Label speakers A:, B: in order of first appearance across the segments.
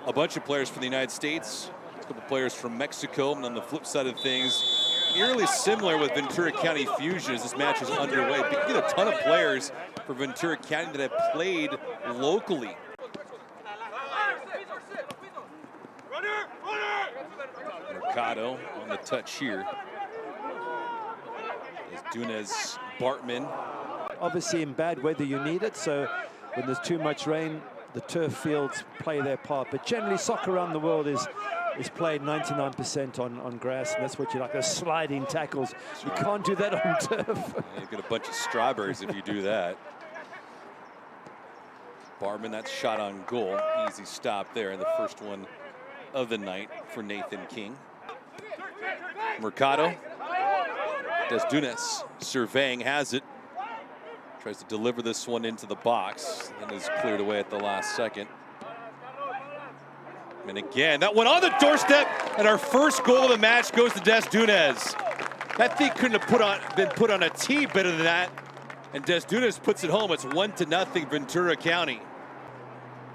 A: a bunch of players from the United States, a couple players from Mexico, and on the flip side of things, eerily similar with Ventura County Fusion as this match is underway. You get a ton of players for Ventura County that have played locally. Mercado on the touch here. As Dunez, Bartman.
B: Obviously in bad weather you need it, so when there's too much rain, the turf fields play their part. But generally soccer around the world is played 99% on grass, and that's what you like, those sliding tackles. You can't do that on turf.
A: Yeah, you get a bunch of strawberries if you do that. Bartman, that shot on goal. Easy stop there, and the first one of the night for Nathan King. Mercado. Desdunes surveying, has it. Tries to deliver this one into the box and is cleared away at the last second. And again, that one on the doorstep, and our first goal of the match goes to Desdunes. That thing couldn't have been put on a tee better than that. And Desdunes puts it home. It's 1-0 Ventura County.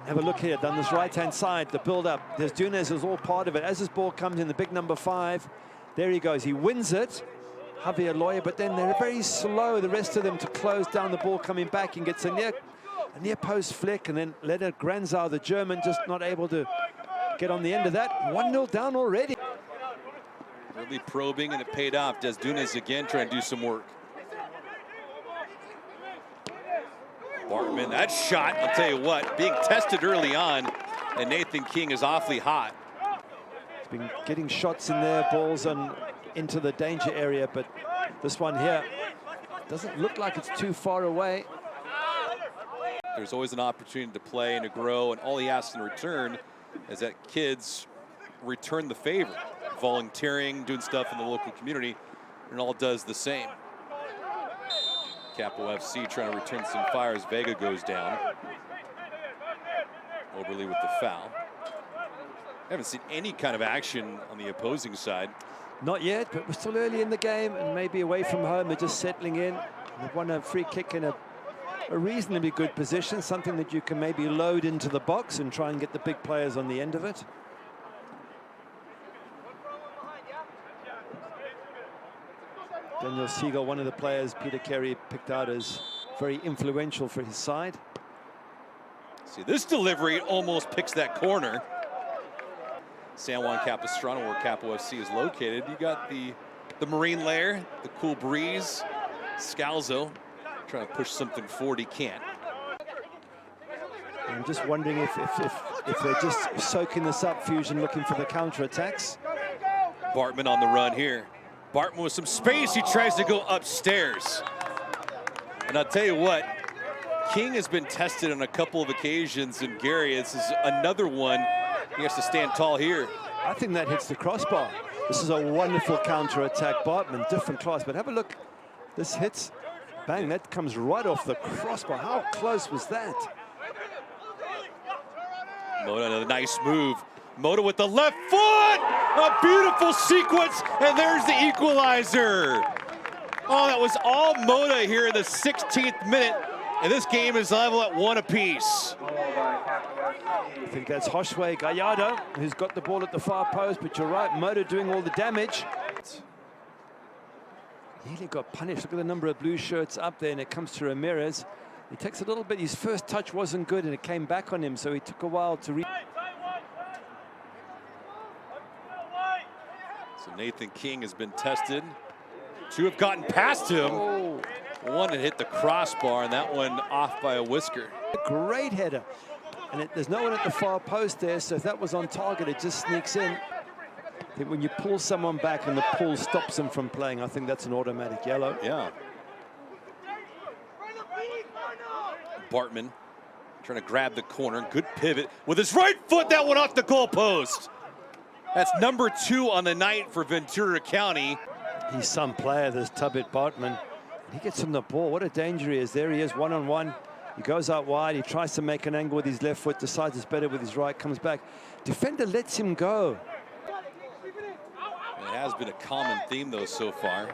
B: Have a look here down this right-hand side, the build-up. Desdunes is all part of it. As this ball comes in, the big number 5, there he goes. He wins it, Javier Loya, but then they're very slow, the rest of them, to close down the ball coming back, and gets a near post flick, and then Leder Granzau, the German, just not able to get on the end of that. 1-0 down already.
A: Really probing, and it paid off. Desdunes again trying to do some work. Bartman, that shot, I'll tell you what, being tested early on, and Nathan King is awfully hot.
B: He's been getting shots in there, balls into the danger area, but this one here doesn't look like it's too far away.
A: There's always an opportunity to play and to grow, and all he asks in return is that kids return the favor, volunteering, doing stuff in the local community, and all does the same. Capo FC trying to return some fires. Vega goes down. Oberly with the foul. Haven't seen any kind of action on the opposing side.
B: Not yet, but we're still early in the game, and maybe away from home, they're just settling in. They've won a free kick in a reasonably good position, something that you can maybe load into the box and try and get the big players on the end of it. Daniel Siegel, one of the players Peter Carey picked out as very influential for his side.
A: See, this delivery almost picks that corner. San Juan Capistrano, where Capo FC is located. You got the marine layer, the cool breeze. Scalzo trying to push something forward, he can't.
B: I'm just wondering if they're just soaking this up, Fusion, looking for the counter-attacks.
A: Bartman on the run here. Bartman with some space, he tries to go upstairs. And I'll tell you what, King has been tested on a couple of occasions, and Gary, this is another one. He has to stand tall here.
B: I think that hits the crossbar. This is a wonderful counter-attack. Bartman, different class, but have a look. This hits, bang, that comes right off the crossbar. How close was that?
A: Moda, another nice move. Moda with the left foot! A beautiful sequence, and there's the equalizer. Oh, that was all Moda here in the 16th minute, and this game is level at 1 apiece.
B: I think that's Josué Gallardo, who's got the ball at the far post, but you're right, Moda doing all the damage. Nearly got punished. Look at the number of blue shirts up there, and it comes to Ramirez. He takes a little bit, his first touch wasn't good, and it came back on him, so he took a while to
A: So Nathan King has been tested. 2 have gotten past him.
B: Oh.
A: One had hit the crossbar, and that one off by a whisker.
B: A great header. And there's no one at the far post there, so if that was on target, it just sneaks in. I think when you pull someone back and the pull stops them from playing, I think that's an automatic yellow.
A: Yeah. Bartman trying to grab the corner. Good pivot with his right foot. That one off the goalpost. That's number 2 on the night for Ventura County.
B: He's some player, this Tubit Bartman. He gets him the ball. What a danger he is. There he is, one-on-one. He goes out wide. He tries to make an angle with his left foot, decides it's better with his right, comes back. Defender lets him go.
A: It has been a common theme, though, so far.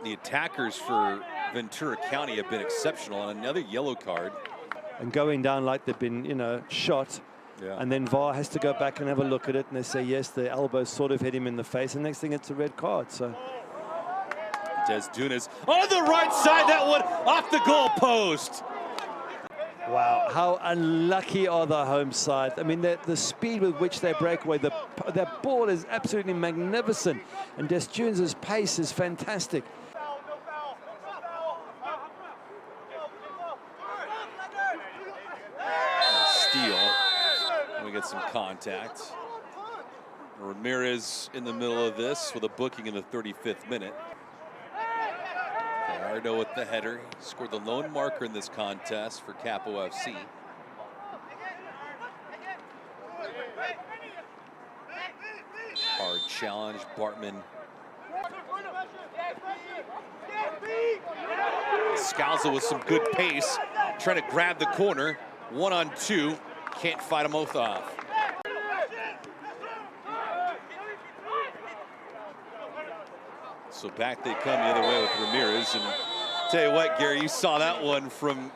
A: The attackers for Ventura County have been exceptional, and another yellow card.
B: and going down like they've been, you know, shot.
A: Yeah.
B: And then VAR has to go back and have a look at it, and they say, yes, the elbow sort of hit him in the face. And next thing, it's a red card. So
A: Des Dunes on the right side, that one off the goal post.
B: wow, how unlucky are the home side. I mean, the speed with which they break away, that ball is absolutely magnificent. And Des Dunes' pace is fantastic.
A: Steal. We get some contact. Ramirez in the middle of this with a booking in the 35th minute. Gallardo with the header. He scored the lone marker in this contest for Capo FC. Hard challenge. Bartman. Scalzo with some good pace, trying to grab the corner. 1-on-2, can't fight them both off. So back they come the other way with Ramirez. And tell you what, Gary, you saw that one from...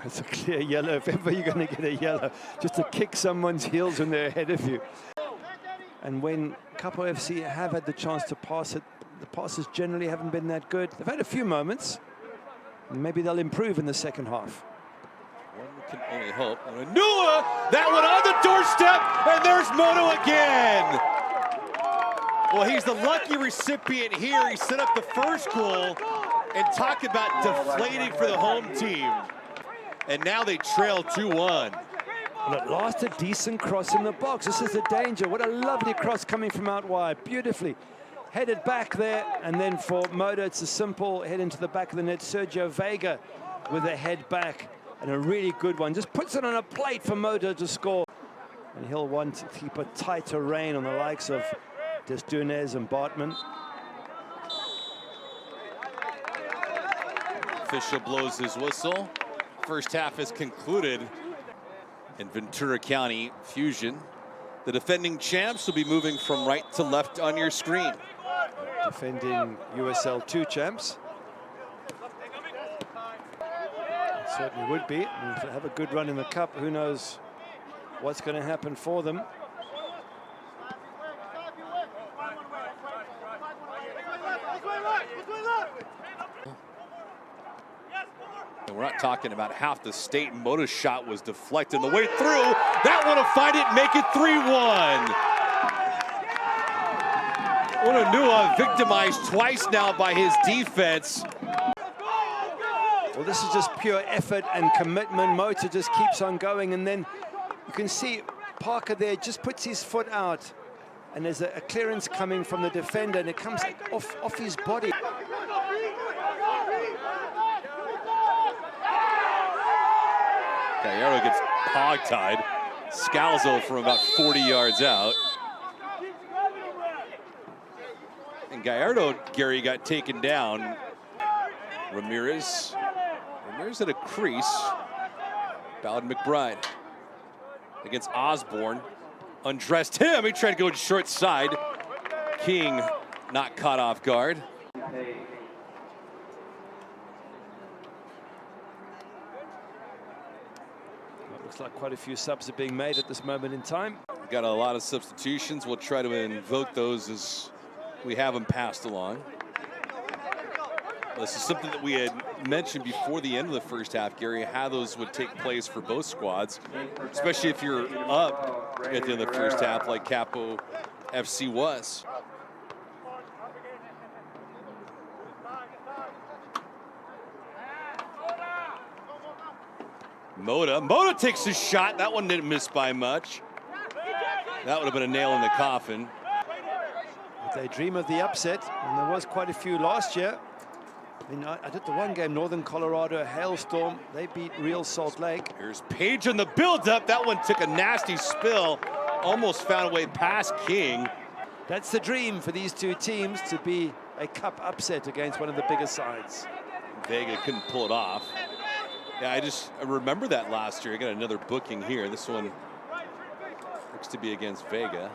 B: It's a clear yellow. If ever you're going to get a yellow, just to kick someone's heels when they're ahead of you. And when Capo FC have had the chance to pass it, the passes generally haven't been that good. They've had a few moments. Maybe they'll improve in the second half.
A: One can only hope. Nua, that one on the doorstep, and there's Moto again. Well, he's the lucky recipient here. He set up the first goal, and talk about deflating for the home team. And now they trail 2-1.
B: Well, at last, a decent cross in the box. This is the danger. What a lovely cross coming from out wide. Beautifully headed back there. And then for Moto, it's a simple head into the back of the net. Sergio Vega with a head back. And a really good one. Just puts it on a plate for Moto to score. And he'll want to keep a tighter rein on the likes of Des Dunes and Bartman.
A: Official blows his whistle. First half is concluded in Ventura County Fusion. The defending champs will be moving from right to left on your screen.
B: Defending USL 2 champs. It certainly would be. And if they have a good run in the cup, who knows what's going to happen for them.
A: And we're not talking about half the state. Moto's shot was deflected the way through. That one will find it and make it 3-1. Onanua victimized twice now by his defense.
B: Well, this is just pure effort and commitment. Moto just keeps on going, and then you can see Parker there just puts his foot out, and there's a clearance coming from the defender, and it comes off his body.
A: Gallardo gets hog-tied. Scalzo from about 40 yards out. And Gallardo, Gary, got taken down. Ramirez at a crease. Ballard McBride against Osborne. Undressed him. He tried to go short side. King not caught off guard.
B: Looks like quite a few subs are being made at this moment in time.
A: We've got a lot of substitutions. We'll try to invoke those as we have them passed along. This is something that we had mentioned before the end of the first half, Gary, how those would take place for both squads, especially if you're up at the end of the first half like Capo FC was. Moto takes his shot. That one didn't miss by much. That would have been a nail in the coffin.
B: They dream of the upset, and there was quite a few last year. I mean, I did the one game, Northern Colorado, Hailstorm. They beat Real Salt Lake.
A: Here's Page on the build-up. That one took a nasty spill. Almost found a way past King.
B: That's the dream for these two teams, to be a cup upset against one of the bigger sides.
A: Vega couldn't pull it off. Yeah, I remember that last year. I got another booking here. This one looks to be against Vega.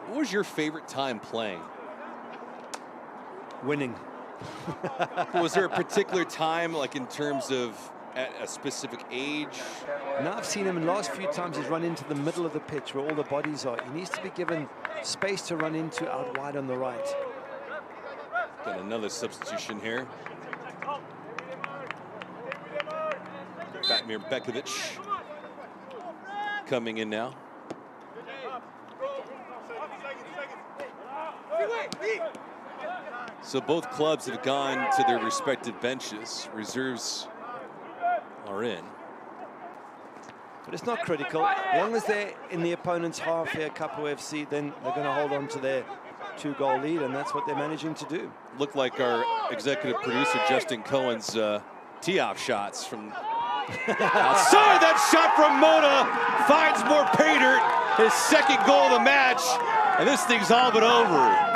A: What was your favorite time playing?
B: Winning.
A: Was there a particular time, like in terms of at a specific age?
B: Now I've seen him in the last few times he's run into the middle of the pitch where all the bodies are. He needs to be given space to run into out wide on the right.
A: Got another substitution here. Batmir Bekovic coming in now. So both clubs have gone to their respective benches. Reserves are in.
B: But it's not critical. As long as they're in the opponent's half here, Capo FC, then they're going to hold on to their 2-goal lead, and that's what they're managing to do.
A: Looked like our executive producer, Justin Cohen's tee-off shots from outside. That shot from Mota finds more pay dirt. His second goal of the match, and this thing's all but over.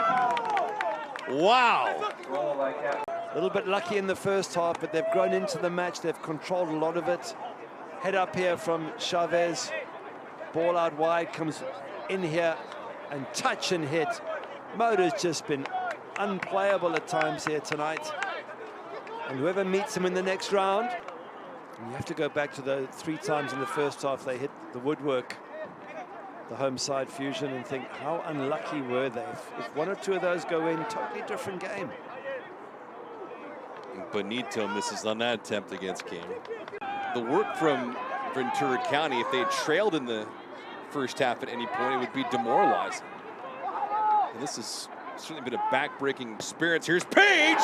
A: Wow.
B: A little bit lucky in the first half, but they've grown into the match. They've controlled a lot of it. Head up here from Chavez. Ball out wide, comes in here and touch and hit. Mota's just been unplayable at times here tonight. And whoever meets him in the next round, and you have to go back to the 3 times in the first half they hit the woodwork, the home side Fusion, and think, how unlucky were they? If 1 or 2 of those go in, totally different game.
A: Benito misses on that attempt against King. The work from Ventura County, if they had trailed in the first half at any point, it would be demoralizing. And this has certainly been a back-breaking experience. Here's Page!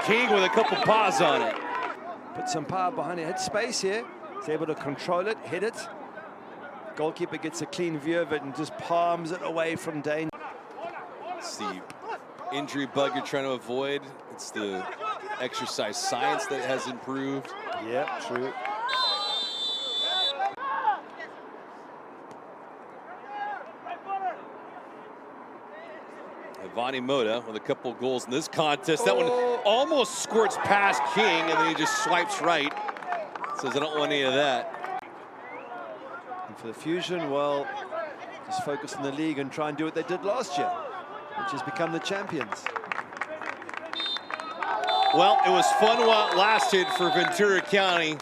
A: King with a couple paws on it.
B: Put some power behind it, had space here. He's able to control it, hit it. Goalkeeper gets a clean view of it and just palms it away from danger.
A: It's the injury bug you're trying to avoid. It's the exercise science that has improved.
B: Yeah, true.
A: Ivani Mota with a couple goals in this contest. That one almost squirts past King, and then he just swipes right. Says, I don't want any of that.
B: And for the Fusion, well, just focus on the league and try and do what they did last year, which is become the champions.
A: Well, it was fun while it lasted for Ventura County.